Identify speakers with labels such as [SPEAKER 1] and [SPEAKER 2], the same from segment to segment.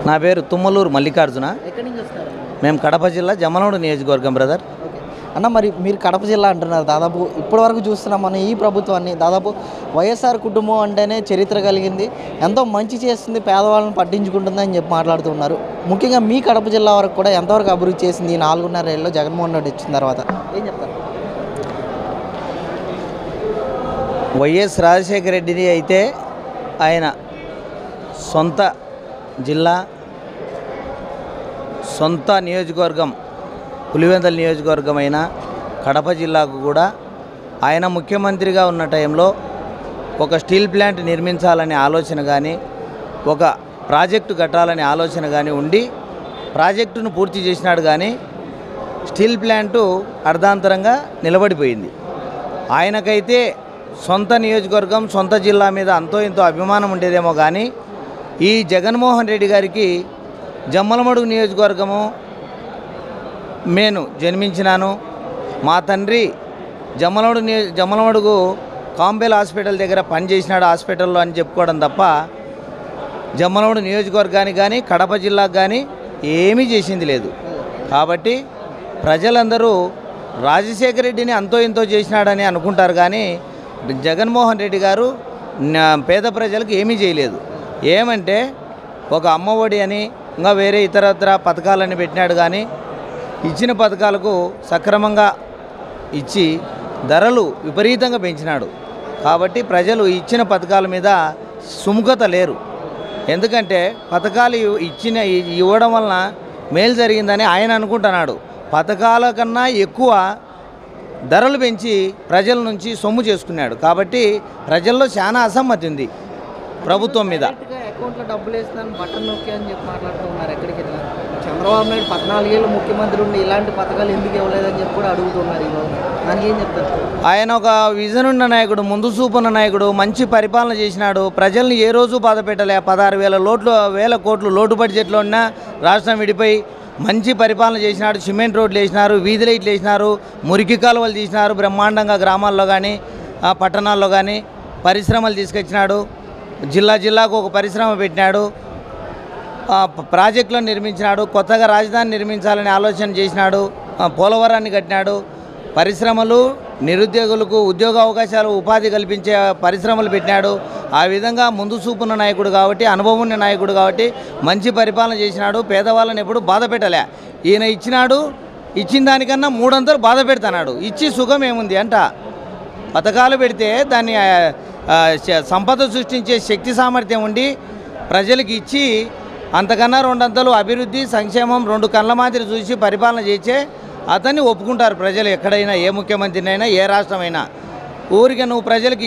[SPEAKER 1] నా పేరు తుమ్మలూరు మల్లికార్జున.
[SPEAKER 2] ఎక్కడి నుంచి వస్తారు?
[SPEAKER 1] మేము కడప జిల్లా జమ్మలమడుగు నియోజకవర్గం బ్రదర్.
[SPEAKER 2] ఓకే అన్న, మరి మీరు కడప జిల్లా అంటున్నారు. దాదాపు ఇప్పటివరకు చూస్తున్నాం మనం ఈ ప్రభుత్వాన్ని. దాదాపు వైఎస్ఆర్ కుటుంబం అంటేనే చరిత్ర కలిగింది, ఎంతో మంచి చేస్తుంది, పేదవాళ్ళని పట్టించుకుంటుంది అని చెప్పి మాట్లాడుతున్నారు. ముఖ్యంగా మీ కడప జిల్లా వరకు కూడా ఎంతవరకు అభివృద్ధి చేసింది ఈ 4.5 ఏళ్ళలో జగన్మోహన్ రెడ్డి వచ్చిన తర్వాత ఏం చెప్తారు?
[SPEAKER 1] వైఎస్ రాజశేఖర రెడ్డిని అయితే ఆయన సొంత జిల్లా, సొంత నియోజకవర్గం పులివెందుల నియోజకవర్గం అయిన కడప జిల్లాకు కూడా ఆయన ముఖ్యమంత్రిగా ఉన్న టైంలో ఒక స్టీల్ ప్లాంట్ నిర్మించాలనే ఆలోచన కానీ, ఒక ప్రాజెక్టు కట్టాలనే ఆలోచన కానీ ఉండి ప్రాజెక్టును పూర్తి చేసినాడు. కానీ స్టీల్ ప్లాంటు అర్ధాంతరంగా నిలబడిపోయింది. ఆయనకైతే సొంత నియోజకవర్గం, సొంత జిల్లా మీద అంతో ఇంతో అభిమానం ఉండేదేమో. కానీ ఈ జగన్మోహన్ రెడ్డి గారికి జమ్మలమడుగు నియోజకవర్గము, నేను జన్మించినాను, మా తండ్రి జమ్మలమడుగు కాంబెల్ హాస్పిటల్ దగ్గర పనిచేసినాడు హాస్పిటల్లో అని చెప్పుకోవడం తప్ప జమ్మలమడుగు నియోజకవర్గానికి కానీ కడప జిల్లాకు కానీ ఏమీ చేసింది లేదు. కాబట్టి ప్రజలందరూ రాజశేఖర రెడ్డిని అంతో ఇంతో చేసినాడని అనుకుంటారు. కానీ జగన్మోహన్ రెడ్డి గారు పేద ప్రజలకు ఏమీ చేయలేదు. ఏమంటే ఒక అమ్మఒడి అని ఇంకా వేరే ఇతరత్ర పథకాలని పెట్టినాడు. కానీ ఇచ్చిన పథకాలకు సక్రమంగా ఇచ్చి ధరలు విపరీతంగా పెంచినాడు. కాబట్టి ప్రజలు ఇచ్చిన పథకాల మీద సుముఖత లేరు. ఎందుకంటే పథకాలు ఇవ్వడం వలన మేలు జరిగిందని ఆయన అనుకుంటున్నాడు. పథకాల కన్నా ఎక్కువ ధరలు పెంచి ప్రజల నుంచి సొమ్ము చేసుకున్నాడు. కాబట్టి ప్రజల్లో చాలా అసమ్మతి ఉంది ప్రభుత్వం మీద.
[SPEAKER 2] అకౌంట్లో డబ్బులు వేస్తున్నాను బటన్ నొక్కి అని చెప్పి మాట్లాడుతున్నారు. ఎక్కడికి వెళ్ళినా చంద్రబాబు నాయుడు 14 ఏళ్ళు ముఖ్యమంత్రి ఉండి ఇలాంటి పథకాలు ఎందుకు ఇవ్వలేదని చెప్పి కూడా అడుగుతున్నారు. ఈరోజు దానికి ఏం చెప్తారు?
[SPEAKER 1] ఆయన ఒక విజన్ ఉన్న నాయకుడు, ముందు చూపున్న నాయకుడు, మంచి పరిపాలన చేసినాడు. ప్రజల్ని ఏ రోజు బాధ పెట్టలే. 16,000 కోట్లు లోటు బడ్జెట్లో ఉన్న రాష్ట్రం విడిపోయి మంచి పరిపాలన చేసినాడు. సిమెంట్ రోడ్లు వేసినారు, వీధి లైట్లు వేసినారు, మురికి కాలువలు తీసినారు బ్రహ్మాండంగా. గ్రామాల్లో కానీ పట్టణాల్లో కానీ పరిశ్రమలు తీసుకొచ్చినాడు. జిల్లాకు ఒక పరిశ్రమ పెట్టినాడు. ప్రాజెక్టులను నిర్మించినాడు. కొత్తగా రాజధాని నిర్మించాలని ఆలోచన చేసినాడు. పోలవరాన్ని కట్టినాడు. పరిశ్రమలు, నిరుద్యోగులకు ఉద్యోగ అవకాశాలు, ఉపాధి కల్పించే పరిశ్రమలు పెట్టినాడు. ఆ విధంగా ముందు చూపున్న నాయకుడు కాబట్టి, అనుభవం ఉన్న నాయకుడు కాబట్టి మంచి పరిపాలన చేసినాడు. పేదవాళ్ళని ఎప్పుడు బాధ పెట్టలే. ఈయన ఇచ్చిన దానికన్నా 300 బాధ పెడతాడు. ఇచ్చి సుఖం ఏముంది అంట. పథకాలు పెడితే దాన్ని సంపద సృష్టించే శక్తి సామర్థ్యం ఉండి ప్రజలకు ఇచ్చి అంతకన్నా 200 అభివృద్ధి, సంక్షేమం 2 కళ్ళ మాదిరి చూసి పరిపాలన చేసే అతన్ని ఒప్పుకుంటారు ప్రజలు. ఎక్కడైనా ఏ ముఖ్యమంత్రినైనా ఏ రాష్ట్రమైనా. ఊరికే నువ్వు ప్రజలకు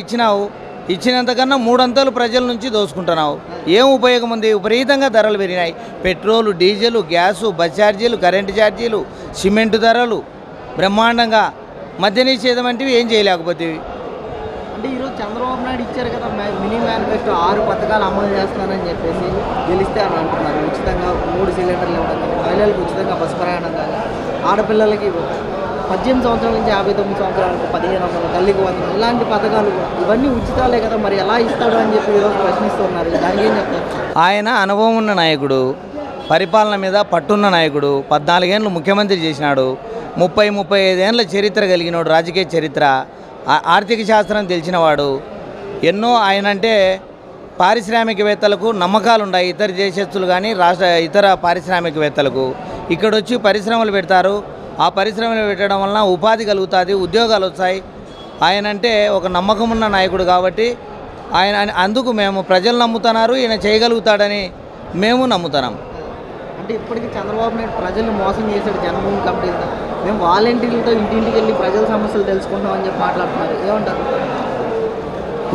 [SPEAKER 1] ఇచ్చినంతకన్నా 300 ప్రజల నుంచి దోసుకుంటున్నావు. ఏం ఉపయోగం ఉంది? విపరీతంగా ధరలు పెరిగినాయి. పెట్రోలు, డీజిల్, గ్యాసు, బస్ ఛార్జీలు, కరెంటు ఛార్జీలు, సిమెంటు ధరలు బ్రహ్మాండంగా. మద్య నిషేధం అంటే ఏం చేయలేకపోతే.
[SPEAKER 2] అంటే ఈరోజు చంద్రబాబు నాయుడు ఇచ్చారు కదా మినీ మేనిఫెస్టో 6 పథకాలు అమలు చేస్తున్నానని చెప్పేసి గెలిస్తే అని అంటున్నారు. ఉచితంగా 3 సిలిండర్లు ఇవ్వడం కానీ, మహిళలకు ఉచితంగా బస్సు ప్రయాణం కానీ, ఆడపిల్లలకి 18 సంవత్సరాల నుంచి 59 సంవత్సరాలకు 1500, తల్లికి 100, ఇలాంటి పథకాలు ఇవన్నీ ఉచితాలే కదా, మరి ఎలా ఇస్తాడు అని చెప్పి ఈరోజు ప్రశ్నిస్తున్నారు. దానికి ఏం చెప్తారు?
[SPEAKER 1] ఆయన అనుభవం ఉన్న నాయకుడు, పరిపాలన మీద పట్టున్న నాయకుడు, 14 ఏళ్ళు ముఖ్యమంత్రి చేసినాడు. 35 ఏళ్ళ చరిత్ర కలిగినాడు, రాజకీయ చరిత్ర, ఆర్థిక శాస్త్రం తెలిసినవాడు. ఎన్నో ఆయనంటే పారిశ్రామికవేత్తలకు నమ్మకాలు ఉన్నాయి. ఇతర దేశస్తులు కానీ ఇతర పారిశ్రామికవేత్తలకు ఇక్కడ వచ్చి పరిశ్రమలు పెడతారు. ఆ పరిశ్రమలు పెట్టడం వలన ఉపాధి కలుగుతుంది, ఉద్యోగాలు వస్తాయి. ఆయనంటే ఒక నమ్మకం ఉన్న నాయకుడు కాబట్టి అందుకు మేము ప్రజలు నమ్ముతున్నారు. ఈయన చేయగలుగుతాడని మేము నమ్ముతున్నాం.
[SPEAKER 2] అంటే ఇప్పటికీ చంద్రబాబు నాయుడు ప్రజలు మోసం చేశాడు. జన్మభూమి కంపెనీతో మేము వాలంటీర్లతో ఇంటింటికి వెళ్ళి ప్రజల సమస్యలు తెలుసుకుంటామని చెప్పి మాట్లాడుతున్నారు. ఏమంటారు?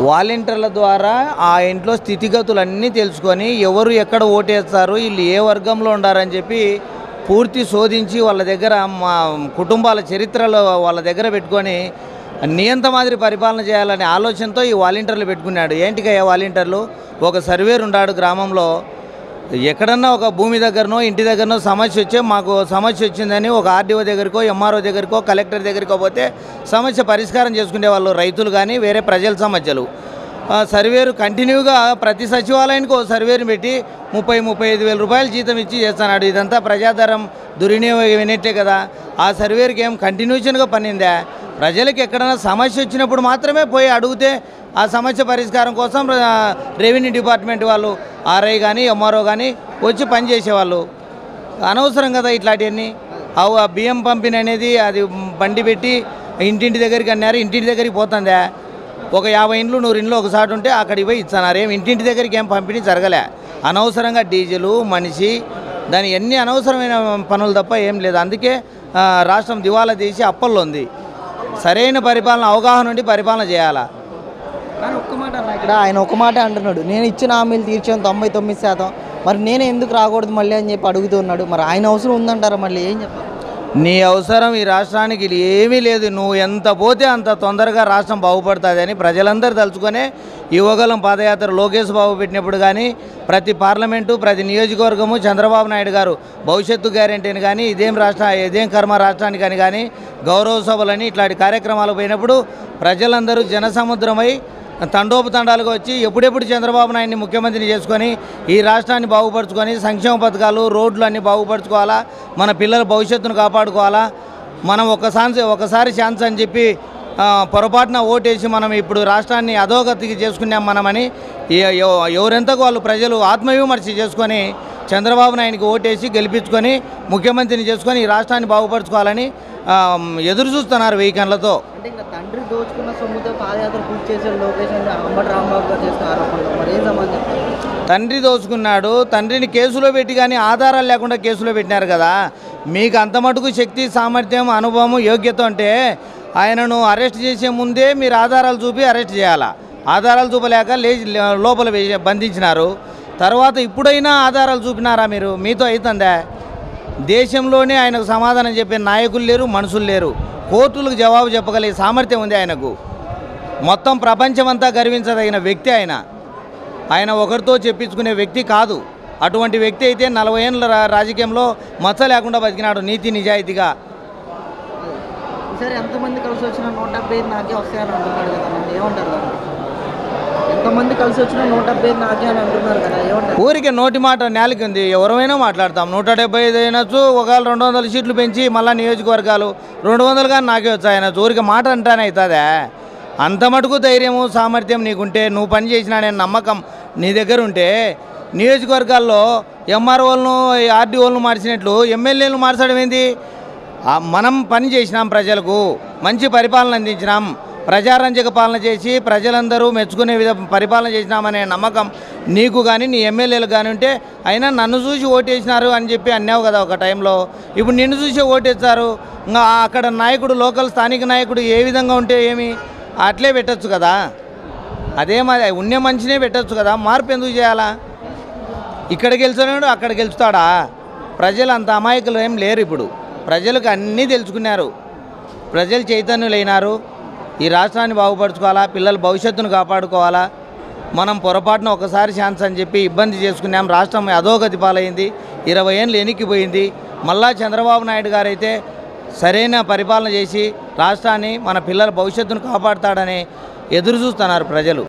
[SPEAKER 1] వాలంటీర్ల ద్వారా ఆ ఇంట్లో స్థితిగతులన్నీ తెలుసుకొని ఎవరు ఎక్కడ ఓటేస్తారు, వీళ్ళు ఏ వర్గంలో ఉండారని చెప్పి పూర్తి శోధించి వాళ్ళ దగ్గర మా కుటుంబాల చరిత్రలో వాళ్ళ దగ్గర పెట్టుకొని నియంత మాదిరి పరిపాలన చేయాలనే ఆలోచనతో ఈ వాలంటీర్లు పెట్టుకున్నాడు. ఏంటికయ్యా వాలంటీర్లు? ఒక సర్వేర్ ఉన్నాడు గ్రామంలో, ఎక్కడన్నా ఒక భూమి దగ్గరనో ఇంటి దగ్గరనో సమస్య వచ్చే మాకు సమస్య వచ్చిందని ఒక ఆర్డీఓ దగ్గరకో ఎంఆర్ఓ దగ్గరకో కలెక్టర్ దగ్గరకో పోతే సమస్య పరిష్కారం చేసుకునే వాళ్ళు రైతులు కానీ వేరే ప్రజల సమస్యలు. సర్వేరు కంటిన్యూగా ప్రతి సచివాలయానికి ఓ సర్వేరు పెట్టి 30-35 వేల రూపాయలు జీతం ఇచ్చి చేస్తున్నాడు. ఇదంతా ప్రజాధరం దుర్వినియోగమైనట్టే కదా. ఆ సర్వేరుకి ఏం కంటిన్యూషన్గా పనిందా? ప్రజలకు ఎక్కడైనా సమస్య వచ్చినప్పుడు మాత్రమే పోయి అడిగితే ఆ సమస్య పరిష్కారం కోసం రెవెన్యూ డిపార్ట్మెంట్ వాళ్ళు ఆర్ఐ కానీ ఎంఆర్ఓ కానీ వచ్చి పనిచేసేవాళ్ళు. అనవసరం కదా ఇట్లాంటివన్నీ. ఆ బియ్యం పంపిణీ అనేది అది బండి పెట్టి ఇంటింటి దగ్గరికి అన్నారు, ఇంటింటి దగ్గరికి పోతుందా? ఒక 50 ఇండ్లు 100 ఇండ్లు ఒకసారి ఉంటే అక్కడికి పోయి ఇస్తున్నారు. ఏం ఇంటింటి దగ్గరికి ఏం పంపిణీ జరగలే. అనవసరంగా డీజిలు మనిషి దాని ఎన్ని అనవసరమైన పనులు తప్ప ఏం లేదు. అందుకే రాష్ట్రం దివాలా తీసి అప్పల్లో ఉంది. సరైన పరిపాలన అవగాహన ఉండి పరిపాలన చేయాలా.
[SPEAKER 2] కానీ ఒక్క మాట అన్న, ఇక్కడ ఆయన ఒక మాట అంటున్నాడు, నేను ఇచ్చిన హామీలు తీర్చాను 99%, మరి నేనే ఎందుకు రాకూడదు మళ్ళీ అని చెప్పి అడుగుతున్నాడు. మరి ఆయన అవసరం ఉందంటారా? మళ్ళీ ఏం చెప్పాలి?
[SPEAKER 1] నీ అవసరం ఈ రాష్ట్రానికి ఏమీ లేదు. నువ్వు ఎంత పోతే అంత తొందరగా రాష్ట్రం బాగుపడుతుంది అని ప్రజలందరూ తలుచుకొని యువగలం పాదయాత్ర లోకేష్ బాబు పెట్టినప్పుడు కానీ ప్రతి పార్లమెంటు ప్రతి నియోజకవర్గము చంద్రబాబు నాయుడు గారు భవిష్యత్తు గ్యారెంటీని కానీ ఇదేం కర్మ రాష్ట్రానికి కానీ గౌరవ సభలని ఇట్లాంటి కార్యక్రమాలు పోయినప్పుడు ప్రజలందరూ జనసముద్రమై తండోపతండాలుగా వచ్చి ఎప్పుడెప్పుడు చంద్రబాబు నాయుడిని ముఖ్యమంత్రిని చేసుకొని ఈ రాష్ట్రాన్ని బాగుపరుచుకొని సంక్షేమ పథకాలు రోడ్లు అన్నీ బాగుపరుచుకోవాలా, మన పిల్లల భవిష్యత్తును కాపాడుకోవాలా. మనం ఒకసారి ఛాన్స్ అని చెప్పి పొరపాటున ఓటేసి మనం ఇప్పుడు రాష్ట్రాన్ని అధోగతికి చేసుకున్నాం మనమని ఎవరెంతకు వాళ్ళు ప్రజలు ఆత్మవిమర్శ చేసుకొని చంద్రబాబు నాయుడికి ఓటేసి గెలిపించుకొని ముఖ్యమంత్రిని చేసుకొని ఈ రాష్ట్రాన్ని బాగుపరుచుకోవాలని ఎదురు చూస్తున్నారు 1000 కళ్ళతో.
[SPEAKER 2] అంటే ఇంకా తండ్రి దోచుకున్న సొమ్ముతో పాదయాత్ర పూర్తి చేసే లోకేష్ అని అంబటి రాంబాబు గారు చేసిన ఆరోపణలు మరి ఏం సమాధానం?
[SPEAKER 1] తండ్రి దోచుకున్నాడు, తండ్రిని కేసులో పెట్టి కానీ ఆధారాలు లేకుండా కేసులో పెట్టినారు కదా. మీకు అంత మటుకు శక్తి సామర్థ్యం అనుభవం యోగ్యత అంటే ఆయనను అరెస్ట్ చేసే ముందే మీరు ఆధారాలు చూపి అరెస్ట్ చేయాలా. ఆధారాలు చూపలేక లోపల బంధించినారు. తర్వాత ఇప్పుడైనా ఆధారాలు చూపినారా మీరు? మీతో అవుతుందా? దేశంలోనే ఆయనకు సమాధానం చెప్పే నాయకులు లేరు, మనుషులు లేరు. కోర్టులకు జవాబు చెప్పగలిగే సామర్థ్యం ఉంది ఆయనకు. మొత్తం ప్రపంచమంతా గర్వించదగిన వ్యక్తి ఆయన ఒకరితో చెప్పించుకునే వ్యక్తి కాదు. అటువంటి వ్యక్తి అయితే 40 ఏళ్ళ రాజకీయంలో మచ్చ లేకుండా బతికినాడు నీతి నిజాయితీగా.
[SPEAKER 2] ఈసారి ఎంతమంది కలిసి వచ్చినా 175 నాకే వస్తాయని అంటున్నాడు కదా, ఏమంటారు? ఎంతమంది కలిసి వచ్చినా 175 నాకే అని అంటున్నారు కదా, ఏమంటారు?
[SPEAKER 1] ఊరికే నోటి మాట నేలకి ఉంది, ఎవరైనా మాట్లాడతాం. 175 అయినచ్చు, ఒకవేళ 200 సీట్లు పెంచి మళ్ళీ నియోజకవర్గాలు 200 కానీ నాకే వచ్చాయనచ్చు. ఊరికి మాట అంటానే అవుతుందా? అంత మటుకు ధైర్యము సామర్థ్యం నీకుంటే, నువ్వు పని చేసినా నేను నమ్మకం నీ దగ్గర ఉంటే, నియోజకవర్గాల్లో ఎంఆర్ఓలను ఆర్డీఓలను మార్చినట్లు ఎమ్మెల్యేలు మార్చడం ఏంది? మనం పని చేసినాం, ప్రజలకు మంచి పరిపాలన అందించినాం, ప్రజారంజక పాలన చేసి ప్రజలందరూ మెచ్చుకునే పరిపాలన చేసినామనే నమ్మకం నీకు కానీ నీ ఎమ్మెల్యేలు కానీ ఉంటే, అయినా నన్ను చూసి ఓటేసినారు అని చెప్పి అన్నావు కదా ఒక టైంలో. ఇప్పుడు నిన్ను చూసి ఓటేస్తారు. ఇంకా అక్కడ నాయకుడు, లోకల్ స్థానిక నాయకుడు ఏ విధంగా ఉంటే ఏమి, అట్లే పెట్టచ్చు కదా. అదే మరి ఉన్నే మంచినే పెట్టచ్చు కదా. మార్పు ఎందుకు చేయాలా? ఇక్కడ గెలిచాడు అక్కడ గెలుస్తాడా? ప్రజలు అంత అమాయకులు ఏం లేరు. ఇప్పుడు ప్రజలకు అన్నీ తెలుసుకున్నారు, ప్రజలు చైతన్యులైనారు. ఈ రాష్ట్రాన్ని బాగుపరుచుకోవాలా, పిల్లల భవిష్యత్తును కాపాడుకోవాలా. మనం పొరపాటున ఒకసారి ఛాన్స్ అని చెప్పి ఇబ్బంది చేసుకున్నాం. రాష్ట్రం అధోగతి పాలైంది, 20 ఏళ్ళు ఎనిక్కిపోయింది. మళ్ళా చంద్రబాబు నాయుడు గారు అయితే సరైన పరిపాలన చేసి రాష్ట్రాన్ని, మన పిల్లల భవిష్యత్తును కాపాడుతాడని ఎదురు చూస్తున్నారు ప్రజలు.